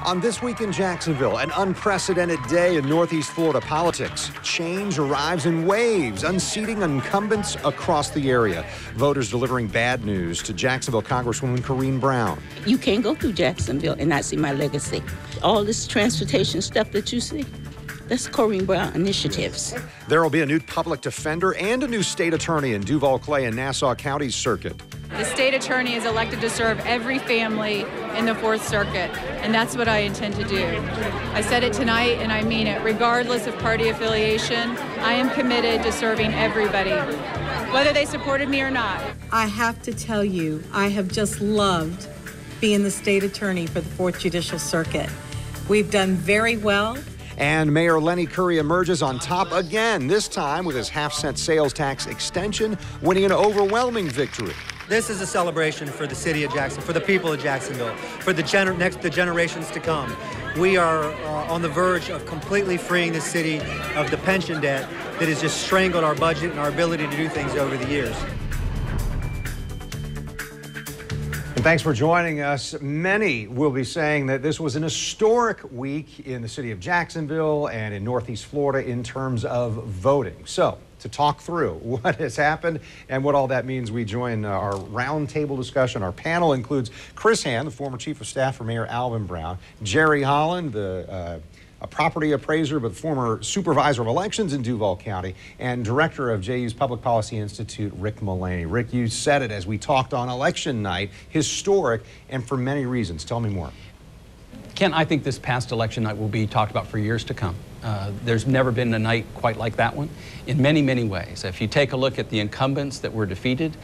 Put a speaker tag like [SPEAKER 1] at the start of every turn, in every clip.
[SPEAKER 1] On This Week in Jacksonville, an unprecedented day in Northeast Florida politics. Change arrives in waves, unseating incumbents across the area. Voters delivering bad news to Jacksonville Congresswoman Corrine Brown.
[SPEAKER 2] You can't go through Jacksonville and not see my legacy. All this transportation stuff that you see, that's Corrine Brown initiatives.
[SPEAKER 1] There will be a new public defender and a new state attorney in Duval Clay and Nassau County's circuit.
[SPEAKER 3] The state attorney is elected to serve every family in the Fourth Circuit, and that's what I intend to do. I said it tonight, and I mean it. Regardless of party affiliation, I am committed to serving everybody, whether they supported me or not.
[SPEAKER 4] I have to tell you, I have just loved being the state attorney for the Fourth Judicial Circuit. We've done very well.
[SPEAKER 1] And Mayor Lenny Curry emerges on top again, this time with his half-cent sales tax extension, winning an overwhelming victory.
[SPEAKER 5] This is a celebration for the city of Jacksonville, for the people of Jacksonville, for the generations to come. We are on the verge of completely freeing the city of the pension debt that has just strangled our budget and our ability to do things over the years.
[SPEAKER 1] And thanks for joining us. Many will be saying that this was an historic week in the city of Jacksonville and in Northeast Florida in terms of voting. So, to talk through what has happened and what all that means, we join our roundtable discussion. Our panel includes Chris Hand, the former chief of staff for Mayor Alvin Brown, Jerry Holland, a property appraiser but former supervisor of elections in Duval County, and director of JU's Public Policy Institute, Rick Mullaney. Rick, you said it as we talked on election night, historic and for many reasons. Tell me more.
[SPEAKER 6] Ken, I think this past election night will be talked about for years to come. There's never been a night quite like that one in many, many ways. If you take a look at the incumbents that were defeated,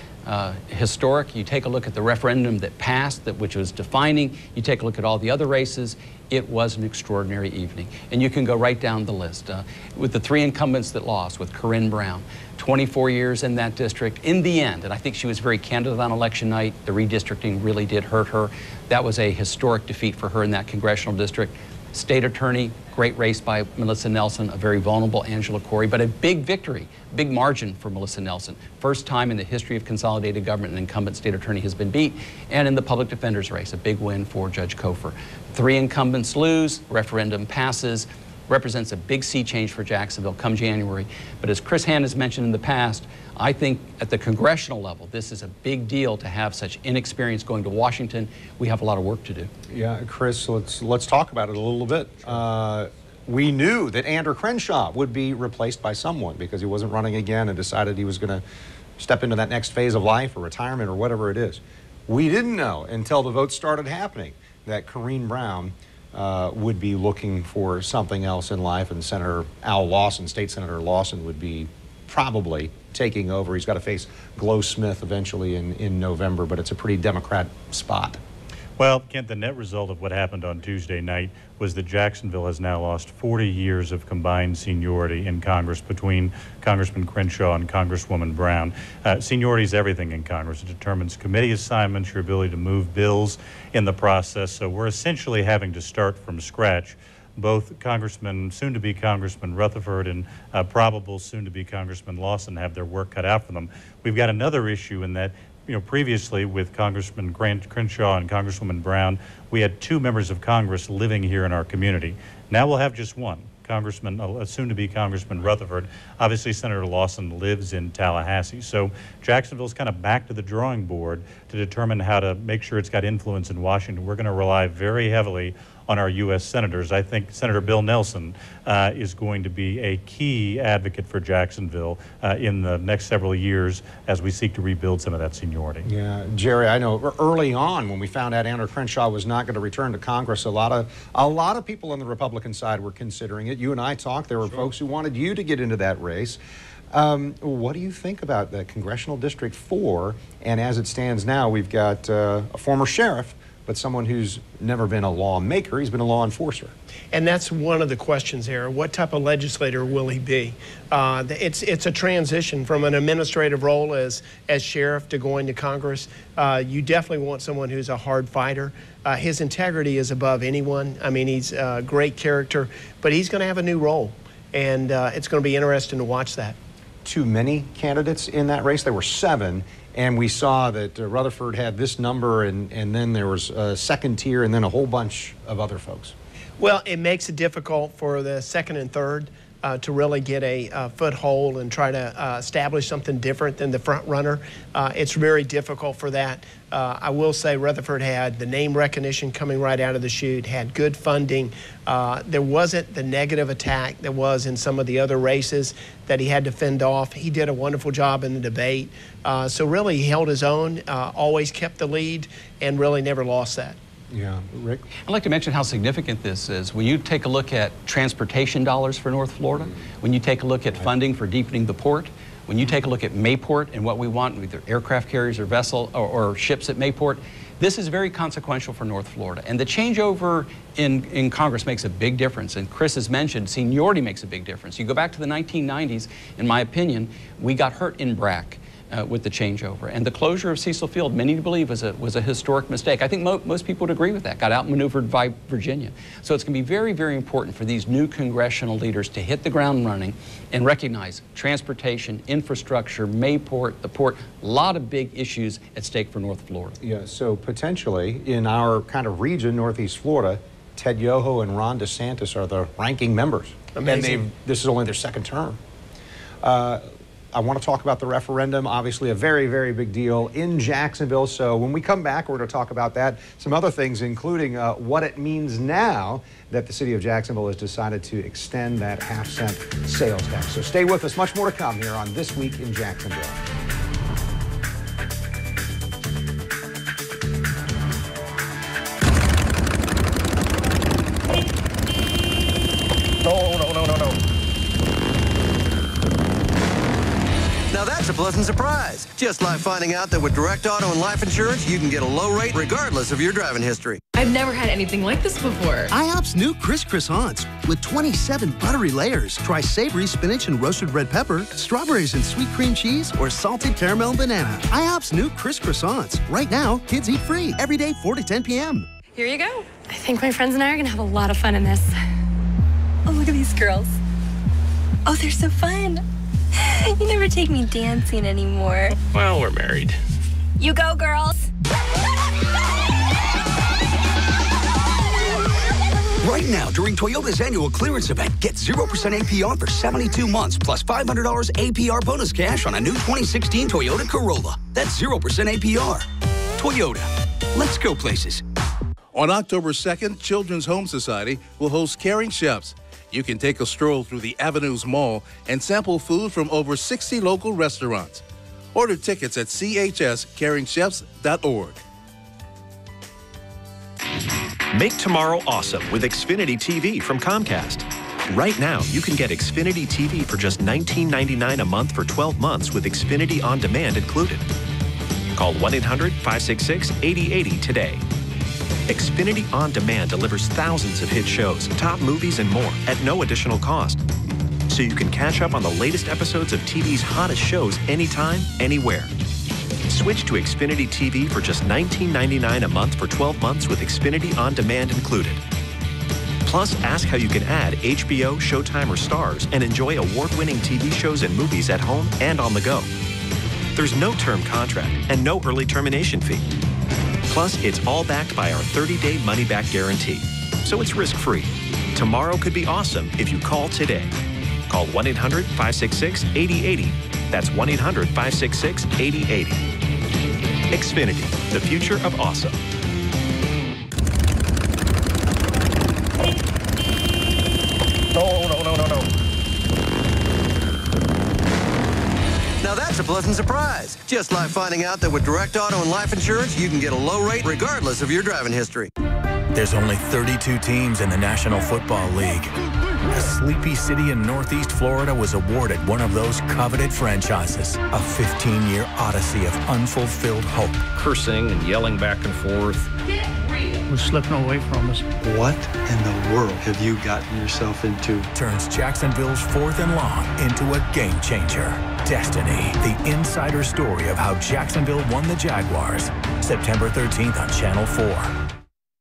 [SPEAKER 6] historic. You take a look at the referendum that passed, which was defining. You take a look at all the other races. It was an extraordinary evening. And you can go right down the list. With the three incumbents that lost, with Corrine Brown, 24 years in that district. In the end, and I think she was very candid on election night, the redistricting really did hurt her. That was a historic defeat for her in that congressional district. State attorney, great race by Melissa Nelson, a very vulnerable Angela Corey, but a big victory, big margin for Melissa Nelson. First time in the history of consolidated government an incumbent state attorney has been beat. And in the public defender's race, a big win for Judge Cofer. Three incumbents lose, referendum passes, represents a big sea change for Jacksonville come January. But as Chris Hand has mentioned in the past, I think at the congressional level, this is a big deal to have such inexperience going to Washington. We have a lot of work to do.
[SPEAKER 1] Yeah, Chris, let's talk about it a little bit. We knew that Andrew Crenshaw would be replaced by someone because he wasn't running again and decided he was going to step into that next phase of life or retirement or whatever it is. We didn't know until the votes started happening that Corrine Brown would be looking for something else in life, and Senator Al Lawson, State Senator Lawson, would be probably taking over. He's got to face Glo Smith eventually in November, but it's a pretty Democrat spot.
[SPEAKER 7] Well, Kent, the net result of what happened on Tuesday night was that Jacksonville has now lost 40 years of combined seniority in Congress between Congressman Crenshaw and Congresswoman Brown. Seniority is everything in Congress. It determines committee assignments, your ability to move bills in the process. So we're essentially having to start from scratch. Both soon-to-be Congressman Rutherford and probable soon-to-be Congressman Lawson have their work cut out for them. We've got another issue in that, previously with Congressman Crenshaw and Congresswoman Brown, we had two members of Congress living here in our community. Now we'll have just one. Soon-to-be Congressman Rutherford. Obviously, Senator Lawson lives in Tallahassee. So Jacksonville's kind of back to the drawing board to determine how to make sure it's got influence in Washington. We're going to rely very heavily on our U.S. senators. I think Senator Bill Nelson is going to be a key advocate for Jacksonville in the next several years as we seek to rebuild some of that seniority.
[SPEAKER 1] Yeah, Jerry, I know early on when we found out Andrew Crenshaw was not going to return to Congress, a lot of people on the Republican side were considering it. You and I talked. There were folks who wanted you to get into that race. What do you think about the Congressional District 4? And as it stands now, we've got a former sheriff, but someone who's never been a lawmaker. He's been a law enforcer.
[SPEAKER 8] And that's one of the questions here. What type of legislator will he be? It's a transition from an administrative role as sheriff to going to Congress. You definitely want someone who's a hard fighter. His integrity is above anyone. I mean, he's a great character, but he's going to have a new role, and it's going to be interesting to watch that.
[SPEAKER 1] Too many candidates in that race. There were 7. And we saw that Rutherford had this number, and then there was a second tier, and then a whole bunch of other folks.
[SPEAKER 8] Well, it makes it difficult for the second and third to really get a foothold and try to establish something different than the front runner. It's very difficult for that. I will say Rutherford had the name recognition coming right out of the chute, had good funding. There wasn't the negative attack that was in some of the other races that he had to fend off. He did a wonderful job in the debate. So really he held his own, always kept the lead, and really never lost that.
[SPEAKER 1] Yeah, Rick?
[SPEAKER 6] I'd like to mention how significant this is. When you take a look at transportation dollars for North Florida, when you take a look at funding for deepening the port, when you take a look at Mayport and what we want, either aircraft carriers or vessel or ships at Mayport, this is very consequential for North Florida. And the changeover in Congress makes a big difference. And Chris has mentioned seniority makes a big difference. You go back to the 1990s, in my opinion, we got hurt in BRAC. With the changeover. And the closure of Cecil Field, many believe, was a historic mistake. I think most people would agree with that. Got outmaneuvered by Virginia. So it's going to be very, very important for these new congressional leaders to hit the ground running and recognize transportation, infrastructure, Mayport, the port, a lot of big issues at stake for North Florida.
[SPEAKER 1] Yeah, so potentially in our kind of region, Northeast Florida, Ted Yoho and Ron DeSantis are the ranking members.
[SPEAKER 8] Amazing.
[SPEAKER 1] And this is only their second term. I want to talk about the referendum, obviously a very, very big deal in Jacksonville. So when we come back, we're going to talk about that, some other things, including what it means now that the city of Jacksonville has decided to extend that half-cent sales tax. So stay with us. Much more to come here on This Week in Jacksonville.
[SPEAKER 9] Now that's a pleasant surprise. Just like finding out that with Direct Auto and Life Insurance, you can get a low rate regardless of your driving history.
[SPEAKER 10] I've never had anything like this before.
[SPEAKER 11] IHOP's new Crisp Croissants with 27 buttery layers. Try savory spinach and roasted red pepper, strawberries and sweet cream cheese, or salted caramel and banana. IHOP's new Crisp Croissants. Right now, kids eat free every day 4 to 10 p.m.
[SPEAKER 10] Here you go. I think my friends and I are going to have a lot of fun in this. Oh, look at these girls. Oh, they're so fun. You never take me dancing anymore.
[SPEAKER 12] Well, we're married.
[SPEAKER 10] You go, girls.
[SPEAKER 13] Right now, during Toyota's annual clearance event, get 0% APR for 72 months, plus $500 APR bonus cash on a new 2016 Toyota Corolla. That's 0% APR. Toyota. Let's go places.
[SPEAKER 14] On October 2nd, Children's Home Society will host Caring Chefs. You can take a stroll through the Avenues Mall and sample food from over 60 local restaurants. Order tickets at chscaringchefs.org.
[SPEAKER 15] Make tomorrow awesome with Xfinity TV from Comcast. Right now, you can get Xfinity TV for just $19.99 a month for 12 months with Xfinity On Demand included. Call 1-800-566-8080 today. Xfinity On Demand delivers thousands of hit shows, top movies, and more at no additional cost. So you can catch up on the latest episodes of TV's hottest shows anytime, anywhere. Switch to Xfinity TV for just $19.99 a month for 12 months with Xfinity On Demand included. Plus, ask how you can add HBO, Showtime, or Starz and enjoy award-winning TV shows and movies at home and on the go. There's no term contract and no early termination fee. Plus, it's all backed by our 30-day money-back guarantee. So it's risk-free. Tomorrow could be awesome if you call today. Call 1-800-566-8080. That's 1-800-566-8080. Xfinity, the future of awesome.
[SPEAKER 9] No. Now that's a pleasant surprise. Just like finding out that with Direct Auto and Life Insurance, you can get a low rate regardless of your driving history.
[SPEAKER 16] There's only 32 teams in the National Football League. A sleepy city in Northeast Florida was awarded one of those coveted franchises. A 15-year odyssey of unfulfilled hope.
[SPEAKER 12] Cursing and yelling back and forth.
[SPEAKER 17] Was slipping away from us.
[SPEAKER 18] What in the world have you gotten yourself into?
[SPEAKER 16] Turns Jacksonville's 4th and long into a game changer. Destiny, the insider story of how Jacksonville won the Jaguars. September 13th on Channel 4.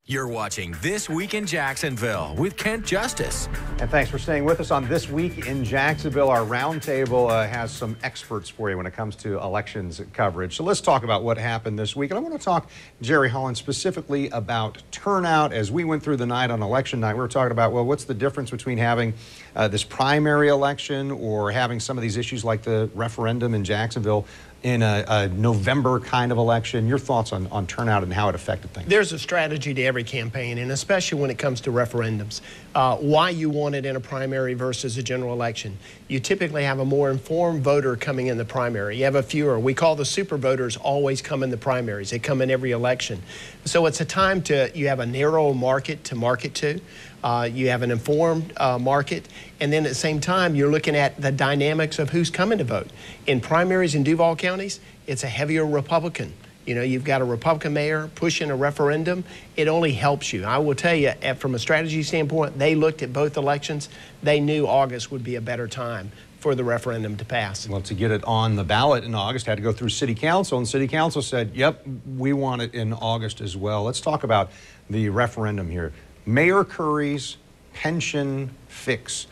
[SPEAKER 19] You're watching This Week in Jacksonville with Kent Justice.
[SPEAKER 1] And thanks for staying with us on This Week in Jacksonville. Our roundtable has some experts for you when it comes to elections coverage. So let's talk about what happened this week. And I want to talk, Jerry Holland, specifically about turnout. As we went through the night on election night, we were talking about, well, what's the difference between having this primary election or having some of these issues like the referendum in Jacksonville in a November kind of election? Your thoughts on turnout and how it affected things?
[SPEAKER 8] There's a strategy to every campaign, and especially when it comes to referendums. Why you want it in a primary versus a general election. You typically have a more informed voter coming in the primary. You have a fewer. We call the super voters always come in the primaries. They come in every election. So it's a time you have a narrow market to market to. You have an informed market, and then at the same time, you're looking at the dynamics of who's coming to vote. In primaries in Duval counties, it's a heavier Republican. You know, you've got a Republican mayor pushing a referendum. It only helps you. I will tell you, from a strategy standpoint, they looked at both elections. They knew August would be a better time for the referendum to pass.
[SPEAKER 1] Well, to get it on the ballot in August, had to go through City Council, and City Council said, yep, we want it in August as well. Let's talk about the referendum here. Mayor Curry's pension fix.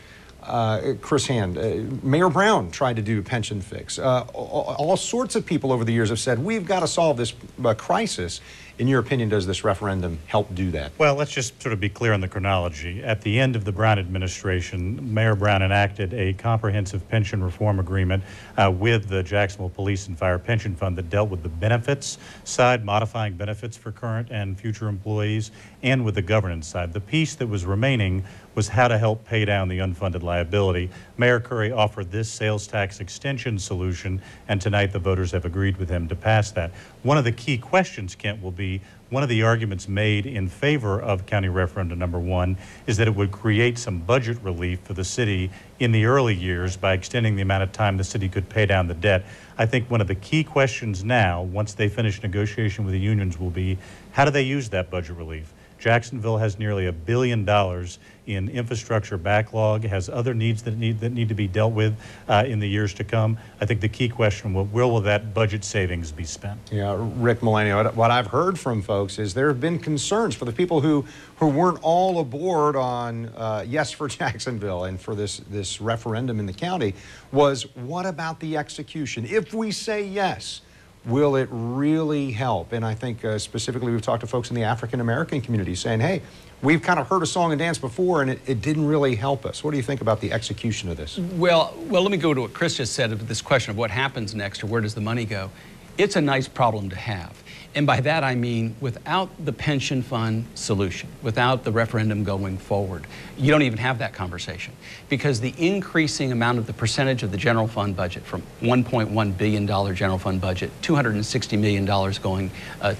[SPEAKER 1] Chris Hand, Mayor Brown tried to do pension fix. All sorts of people over the years have said, we've got to solve this crisis. In your opinion, does this referendum help do that?
[SPEAKER 7] Well, let's just sort of be clear on the chronology. At the end of the Brown administration, Mayor Brown enacted a comprehensive pension reform agreement with the Jacksonville Police and Fire Pension Fund that dealt with the benefits side, modifying benefits for current and future employees, and with the governance side. The piece that was remaining was how to help pay down the unfunded liability. Mayor Curry offered this sales tax extension solution, and tonight the voters have agreed with him to pass that. One of the key questions, Kent, will be one of the arguments made in favor of county referendum number 1 is that it would create some budget relief for the city in the early years by extending the amount of time the city could pay down the debt. I think one of the key questions now, once they finish negotiation with the unions, will be how do they use that budget relief? Jacksonville has nearly $1 billion in infrastructure backlog, has other needs that need to be dealt with in the years to come. I think the key question, where will that budget savings be spent? Yeah,
[SPEAKER 1] Rick Mulaney, what I've heard from folks is there have been concerns for the people who weren't all aboard on yes for Jacksonville and for this referendum in the county was, what about the execution? If we say yes, will it really help? And I think specifically we've talked to folks in the African-American community saying, hey, we've kind of heard a song and dance before and it didn't really help us. What do you think about the execution of this?
[SPEAKER 6] Well, let me go to what Chris just said of this question of what happens next or where does the money go. It's a nice problem to have. And by that I mean without the pension fund solution, without the referendum going forward, you don't even have that conversation. Because the increasing amount of the percentage of the general fund budget from $1.1 billion general fund budget, $260 million going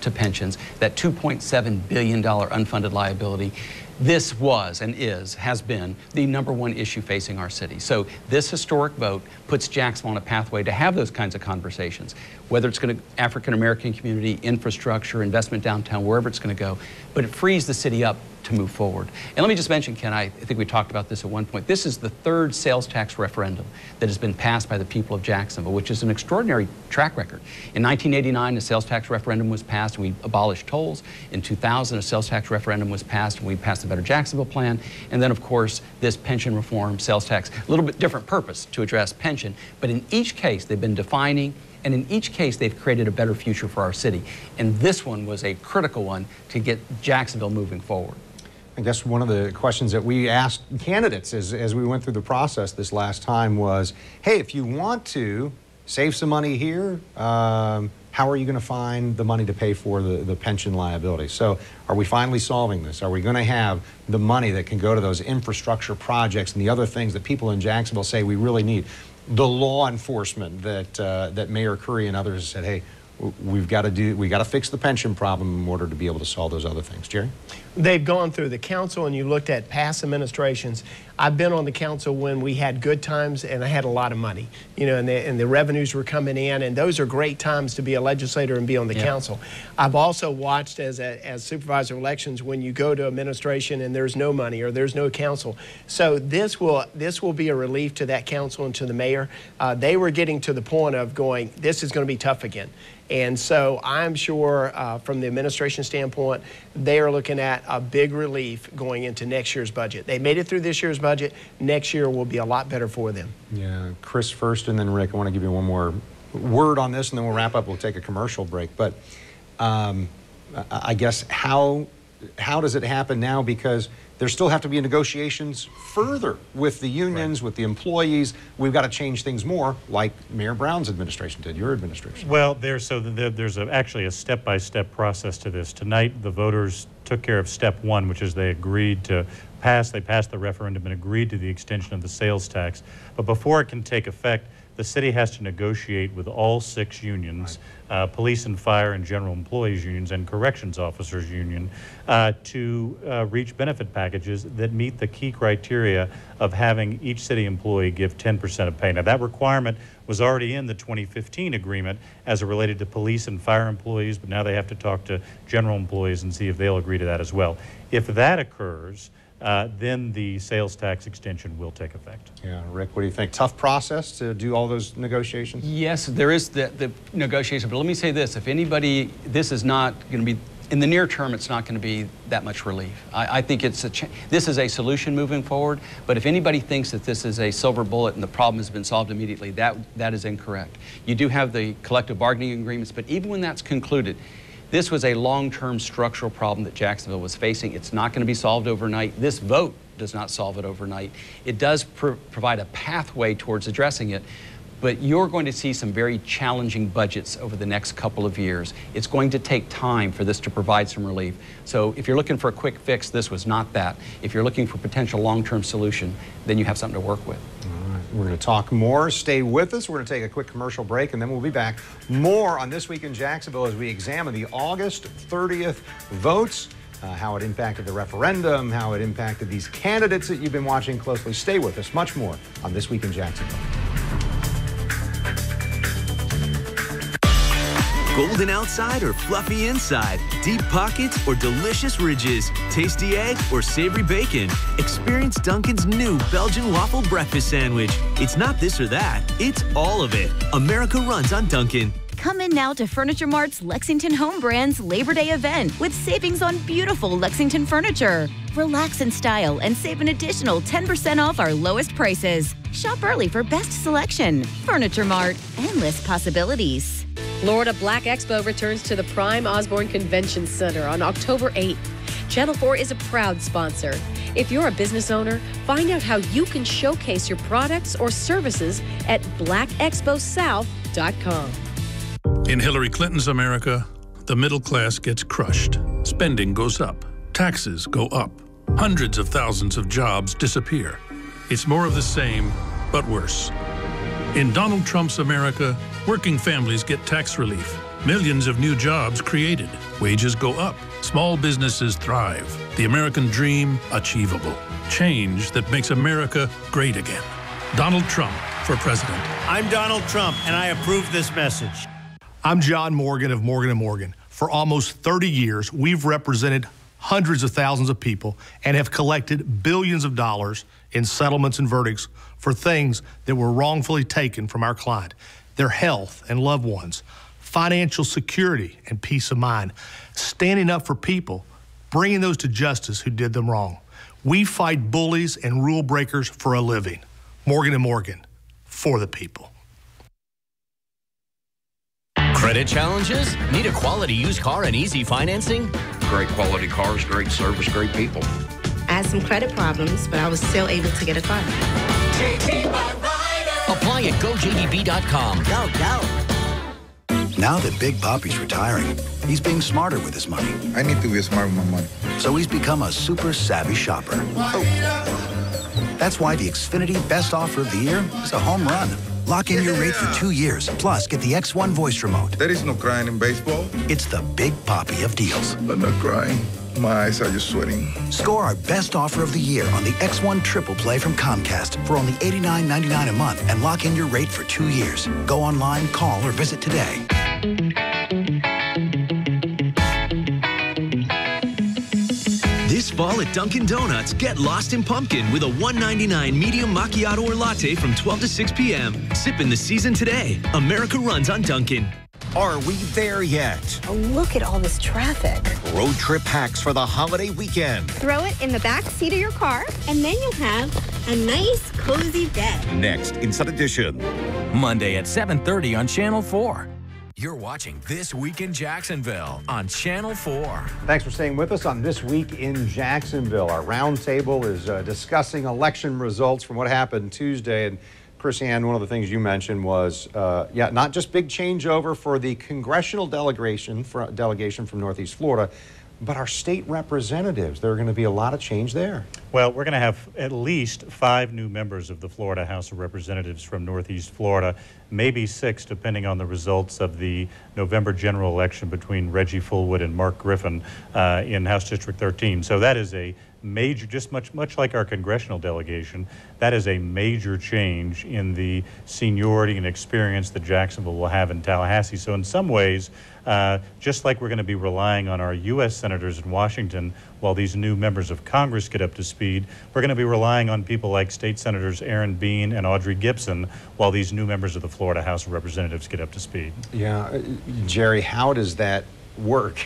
[SPEAKER 6] to pensions, that $2.7 billion unfunded liability, this was and has been the #1 issue facing our city. So this historic vote puts Jacksonville on a pathway to have those kinds of conversations, whether it's going to African-American community, infrastructure, investment downtown, wherever it's going to go, but it frees the city up to move forward. And let me just mention, Ken, I think we talked about this at one point. This is the 3rd sales tax referendum that has been passed by the people of Jacksonville, which is an extraordinary track record. In 1989, a sales tax referendum was passed and we abolished tolls. In 2000, a sales tax referendum was passed and we passed the Better Jacksonville plan. And then, of course, this pension reform, sales tax, a little bit different purpose to address pension. But in each case, they've been defining, and in each case, they've created a better future for our city. And this one was a critical one to get Jacksonville moving forward.
[SPEAKER 1] I guess one of the questions that we asked candidates as we went through the process this last time was, hey, if you want to save some money here, how are you going to find the money to pay for the pension liability? So are we finally solving this? Are we going to have the money that can go to those infrastructure projects and the other things that people in Jacksonville say we really need? The law enforcement that Mayor Curry and others said, hey, we got to fix the pension problem in order to be able to solve those other things. Jerry?
[SPEAKER 8] They've gone through the council and you looked at past administrations. I've been on the council when we had good times and I had a lot of money, you know, and the revenues were coming in, and those are great times to be a legislator and be on the council. I've also watched as supervisor of elections when you go to administration and there's no money or there's no council. So this will be a relief to that council and to the mayor. They were getting to the point of going, this is going to be tough again. And so I'm sure from the administration standpoint, they are looking at that a big relief going into next year's budget. They made it through this year's budget. Next year will be a lot better for them.
[SPEAKER 1] Yeah, Chris first, and then Rick. I want to give you one more word on this, and then we'll wrap up. We'll take a commercial break. But I guess how does it happen now? Because there still have to be negotiations further with the unions, with the employees. We've got to change things more, like Mayor Brown's administration did, your administration.
[SPEAKER 7] Well, there's actually a step-by-step process to this. Tonight, the voters took care of step one, which is they agreed to pass. They passed the referendum and agreed to the extension of the sales tax. But before it can take effect, the city has to negotiate with all 6 unions, police and fire and general employees unions and corrections officers union, to reach benefit packages that meet the key criteria of having each city employee give 10% of pay. Now, that requirement was already in the 2015 agreement as it related to police and fire employees, but now they have to talk to general employees and see if they'll agree to that as well. If that occurs, then the sales tax extension will take effect.
[SPEAKER 1] Yeah, Rick, what do you think? Tough process to do all those negotiations?
[SPEAKER 6] Yes, there is the negotiation, but let me say this. If anybody, this is not going to be, in the near term, it's not going to be that much relief. I think this is a solution moving forward, but if anybody thinks that this is a silver bullet and the problem has been solved immediately, that is incorrect. You do have the collective bargaining agreements, but even when that's concluded, this was a long-term structural problem that Jacksonville was facing. It's not going to be solved overnight. This vote does not solve it overnight. It does provide a pathway towards addressing it, but you're going to see some very challenging budgets over the next couple of years. It's going to take time for this to provide some relief. So if you're looking for a quick fix, this was not that. If you're looking for a potential long-term solution, then you have something to work with.
[SPEAKER 1] We're going to talk more. Stay with us. We're going to take a quick commercial break, and then we'll be back. More on This Week in Jacksonville as we examine the August 30th votes, how it impacted the referendum, how it impacted these candidates that you've been watching closely. Stay with us. Much more on This Week in Jacksonville.
[SPEAKER 20] Golden outside or fluffy inside, deep pockets or delicious ridges, tasty egg or savory bacon. Experience Dunkin's new Belgian waffle breakfast sandwich. It's not this or that, it's all of it. America runs on Dunkin.
[SPEAKER 21] Come in now to Furniture Mart's Lexington Home Brands Labor Day event with savings on beautiful Lexington furniture. Relax in style and save an additional 10% off our lowest prices. Shop early for best selection. Furniture Mart, endless possibilities.
[SPEAKER 22] Florida Black Expo returns to the Prime Osborne Convention Center on October 8th. Channel 4 is a proud sponsor. If you're a business owner, find out how you can showcase your products or services at blackexposouth.com.
[SPEAKER 23] In Hillary Clinton's America, the middle class gets crushed. Spending goes up. Taxes go up. Hundreds of thousands of jobs disappear. It's more of the same, but worse. In Donald Trump's America, working families get tax relief. Millions of new jobs created. Wages go up. Small businesses thrive. The American dream achievable. Change that makes America great again. Donald Trump for president.
[SPEAKER 24] I'm Donald Trump, and I approve this message.
[SPEAKER 25] I'm John Morgan of Morgan & Morgan. For almost 30 years, we've represented hundreds of thousands of people and have collected billions of dollars in settlements and verdicts for things that were wrongfully taken from our client, their health and loved ones, financial security and peace of mind, standing up for people, bringing those to justice who did them wrong. We fight bullies and rule breakers for a living. Morgan & Morgan, for the people.
[SPEAKER 26] Credit challenges? Need a quality used car and easy financing? Great quality cars, great service, great people.
[SPEAKER 27] I had some credit problems, but I was still able to get a car.
[SPEAKER 26] Apply at gojdb.com.
[SPEAKER 27] Go, go.
[SPEAKER 28] Now that Big Papi's retiring, he's being smarter with his money.
[SPEAKER 29] I need to be smart with my money.
[SPEAKER 28] So he's become a super savvy shopper. That's why the Xfinity Best Offer of the Year is a home run. Lock in your rate for 2 years, plus get the X1 voice remote.
[SPEAKER 29] There is no crying in baseball.
[SPEAKER 28] It's the Big Papi of deals.
[SPEAKER 29] I'm not crying. My eyes are just sweating.
[SPEAKER 28] Score our Best Offer of the Year on the X1 Triple Play from Comcast for only $89.99 a month and lock in your rate for 2 years. Go online, call, or visit today.
[SPEAKER 20] This fall at Dunkin Donuts, get lost in pumpkin with a $1.99 medium macchiato or latte from 12 to 6 p.m. Sip in the season today. America runs on Dunkin.
[SPEAKER 19] Are we there yet?
[SPEAKER 2] Oh, look at all this traffic.
[SPEAKER 19] Road trip hacks for the holiday weekend.
[SPEAKER 27] Throw it in the back seat of your car, and then you'll have a nice, cozy bed.
[SPEAKER 19] Next, Inside Edition.
[SPEAKER 16] Monday at 7:30 on Channel 4. You're watching This Week in Jacksonville on Channel 4.
[SPEAKER 1] Thanks for staying with us on This Week in Jacksonville. Our roundtable is discussing election results from what happened Tuesday. And Chris Ann, one of the things you mentioned was, not just big changeover for the congressional delegation from Northeast Florida, but our state representatives. There are going to be a lot of change there.
[SPEAKER 7] Well, we're going to have at least 5 new members of the Florida House of Representatives from Northeast Florida, maybe 6, depending on the results of the November general election between Reggie Fullwood and Mark Griffin in House District 13. So that is a major, just much like our congressional delegation, that is a major change in the seniority and experience that Jacksonville will have in Tallahassee. So in some ways, just like we're going to be relying on our U.S. senators in Washington while these new members of Congress get up to speed, we're going to be relying on people like State Senators Aaron Bean and Audrey Gibson while these new members of the Florida House of Representatives get up to speed.
[SPEAKER 1] Yeah, Jerry, how does that work?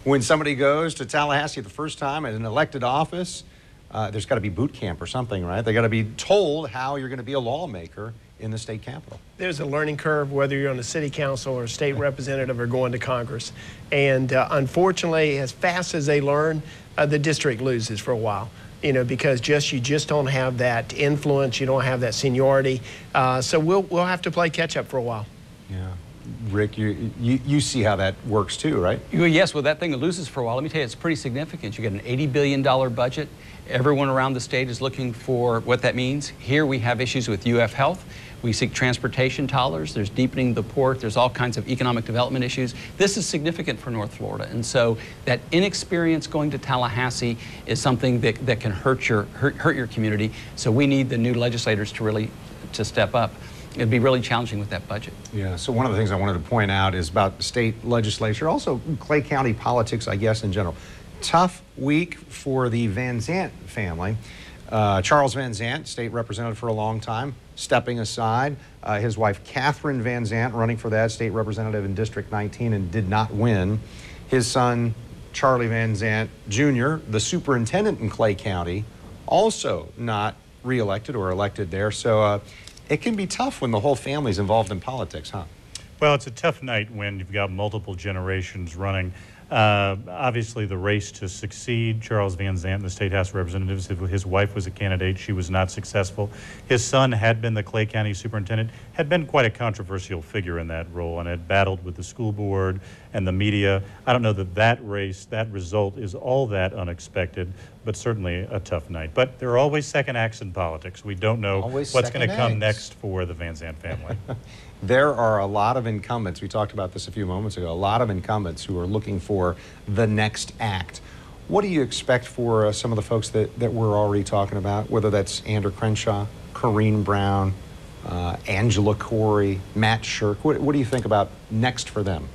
[SPEAKER 1] When somebody goes to Tallahassee the first time in an elected office, there's got to be boot camp or something, right? They got to be told how you're going to be a lawmaker in the state capitol.
[SPEAKER 8] There's a learning curve whether you're on the city council or a state representative or going to Congress. And unfortunately, as fast as they learn, the district loses for a while. You know, because you just don't have that influence, you don't have that seniority. So we'll have to play catch up for a while.
[SPEAKER 1] Yeah. Rick, you see how that works too, right?
[SPEAKER 6] Yes, well, that thing loses for a while. Let me tell you, it's pretty significant. You get an $80 billion budget. Everyone around the state is looking for what that means. Here we have issues with UF Health. We seek transportation dollars. There's deepening the port. There's all kinds of economic development issues. This is significant for North Florida. And so that inexperience going to Tallahassee is something that can hurt your community. So we need the new legislators to step up. It'd be really challenging with that budget.
[SPEAKER 1] Yeah, so one of the things I wanted to point out is about the state legislature, also Clay County politics, I guess, in general. Tough week for the Van Zant family. Charles Van Zant, state representative for a long time, stepping aside. His wife, Catherine Van Zant, running for that state representative in District 19 and did not win. His son, Charlie Van Zant Jr., the superintendent in Clay County, also not reelected or elected there. So it can be tough when the whole family's involved in politics, huh?
[SPEAKER 7] Well, it's a tough night when you've got multiple generations running. Obviously, the race to succeed, Charles Van Zant, the State House of Representatives, his wife was a candidate. She was not successful. His son had been the Clay County superintendent, had been quite a controversial figure in that role, and had battled with the school board and the media. I don't know that race, that result is all that unexpected, but certainly a tough night. But there are always second acts in politics. We don't know what's going to come next for the Van Zant family.
[SPEAKER 1] There are a lot of incumbents, we talked about this a few moments ago, a lot of incumbents who are looking for the next act. What do you expect for some of the folks that we're already talking about, whether that's Andrew Crenshaw, Corrine Brown, Angela Corey, Matt Shirk? What do you think about next for them?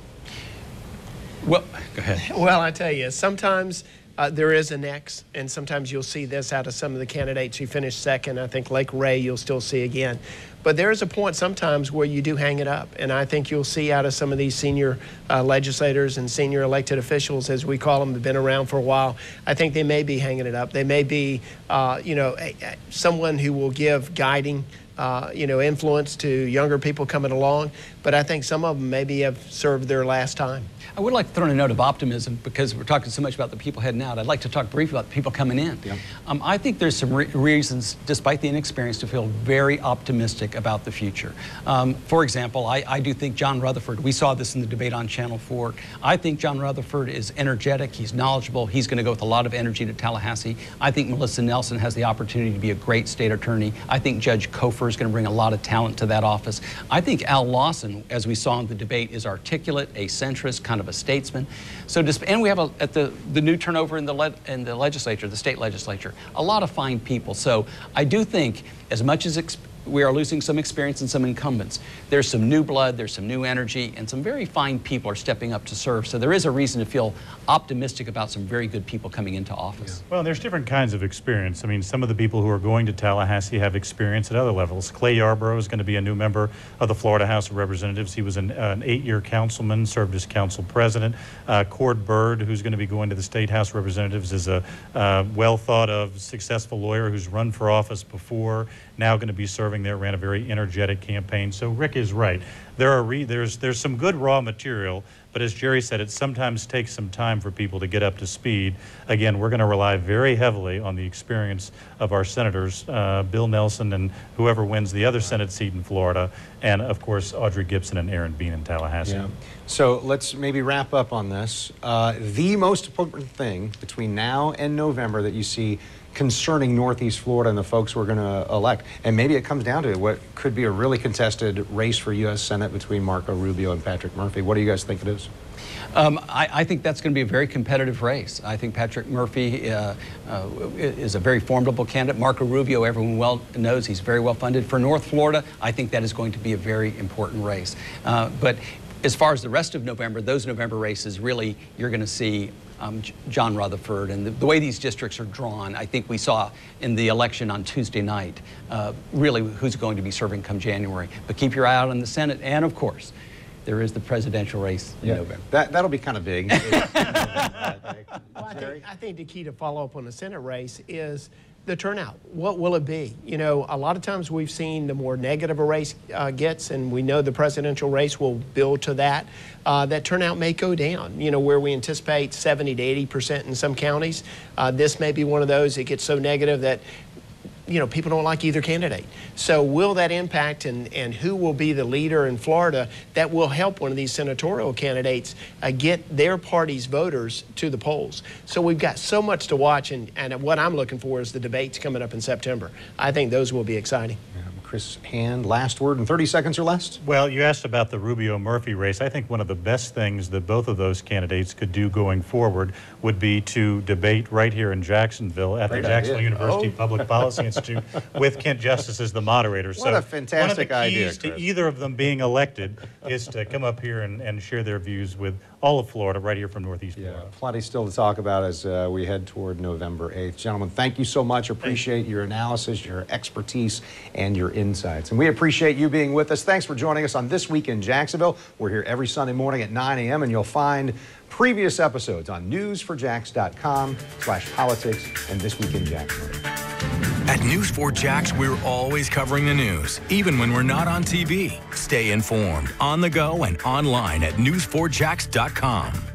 [SPEAKER 6] Well, go ahead.
[SPEAKER 8] Well, I tell you, sometimes there is a next, and sometimes you'll see this out of some of the candidates who finished second. I think Lake Ray you'll still see again. But there is a point sometimes where you do hang it up, and I think you'll see out of some of these senior legislators and senior elected officials, as we call them, have been around for a while. I think they may be hanging it up. They may be, someone who will give guiding influence to younger people coming along, but I think some of them maybe have served their last time.
[SPEAKER 6] I would like to throw in a note of optimism because we're talking so much about the people heading out. I'd like to talk briefly about the people coming in. Yep. I think there's some reasons, despite the inexperience, to feel very optimistic about the future. For example, I do think John Rutherford, we saw this in the debate on Channel 4, I think John Rutherford is energetic, he's knowledgeable, he's going to go with a lot of energy to Tallahassee. I think Melissa Nelson has the opportunity to be a great state attorney. I think Judge Kofer is going to bring a lot of talent to that office. I think Al Lawson, as we saw in the debate, is articulate, a centrist, kind of a statesman. So, and we have at the new turnover in the legislature, the state legislature, a lot of fine people. So I do think, as much as we are losing some experience and some incumbents. There's some new blood, there's some new energy, and some very fine people are stepping up to serve. So there is a reason to feel optimistic about some very good people coming into office.
[SPEAKER 7] Well, there's different kinds of experience. I mean, some of the people who are going to Tallahassee have experience at other levels. Clay Yarborough is going to be a new member of the Florida House of Representatives. He was an 8-year councilman, served as council president. Cord Bird, who's going to be going to the State House of Representatives, is a well-thought-of, successful lawyer who's run for office before, now going to be serving there, ran a very energetic campaign. So Rick is right. There's some good raw material, but as Jerry said, it sometimes takes some time for people to get up to speed. Again, we're going to rely very heavily on the experience of our senators, Bill Nelson and whoever wins the other Senate seat in Florida, and of course Audrey Gibson and Aaron Bean in Tallahassee.
[SPEAKER 1] Yeah. So let's maybe wrap up on this. The most important thing between now and November that you see concerning Northeast Florida and the folks we're going to elect, and maybe it comes down to what could be a really contested race for U.S. Senate between Marco Rubio and Patrick Murphy. What do you guys think it is?
[SPEAKER 6] I think that's going to be a very competitive race. I think Patrick Murphy is a very formidable candidate. Marco Rubio, everyone well knows, he's very well funded. For North Florida, I think that is going to be a very important race. But as far as the rest of November, those November races, really, you're going to see John Rutherford, and the way these districts are drawn, I think we saw in the election on Tuesday night, really who's going to be serving come January. But keep your eye out on the Senate, and of course, there is the presidential race in November.
[SPEAKER 1] That'll be kind of big.
[SPEAKER 8] Well, I think the key to follow up on the Senate race is the turnout. What will it be? You know, a lot of times we've seen the more negative a race gets, and we know the presidential race will build to that, that turnout may go down. You know, where we anticipate 70 to 80% in some counties, this may be one of those that gets so negative that, you know, people don't like either candidate. So will that impact, and who will be the leader in Florida that will help one of these senatorial candidates get their party's voters to the polls? So we've got so much to watch, and what I'm looking for is the debates coming up in September. I think those will be exciting.
[SPEAKER 1] Chris Hand, last word in 30 seconds or less?
[SPEAKER 7] Well, you asked about the Rubio-Murphy race. I think one of the best things that both of those candidates could do going forward would be to debate right here in Jacksonville at the Jacksonville University Public Policy Institute with Kent Justice as the moderator.
[SPEAKER 1] What a fantastic idea,
[SPEAKER 7] one of the keys to either of them being elected is to come up here and share their views with all of Florida, right here from Northeast Florida.
[SPEAKER 1] Plenty still to talk about as we head toward November 8th. Gentlemen, thank you so much. Appreciate your analysis, your expertise, and your insights. And we appreciate you being with us. Thanks for joining us on This Week in Jacksonville. We're here every Sunday morning at 9 a.m., and you'll find previous episodes on news4jax.com/politics and This Week in Jacksonville.
[SPEAKER 16] At News4Jax, we're always covering the news, even when we're not on TV. Stay informed, on the go, and online at news4jax.com.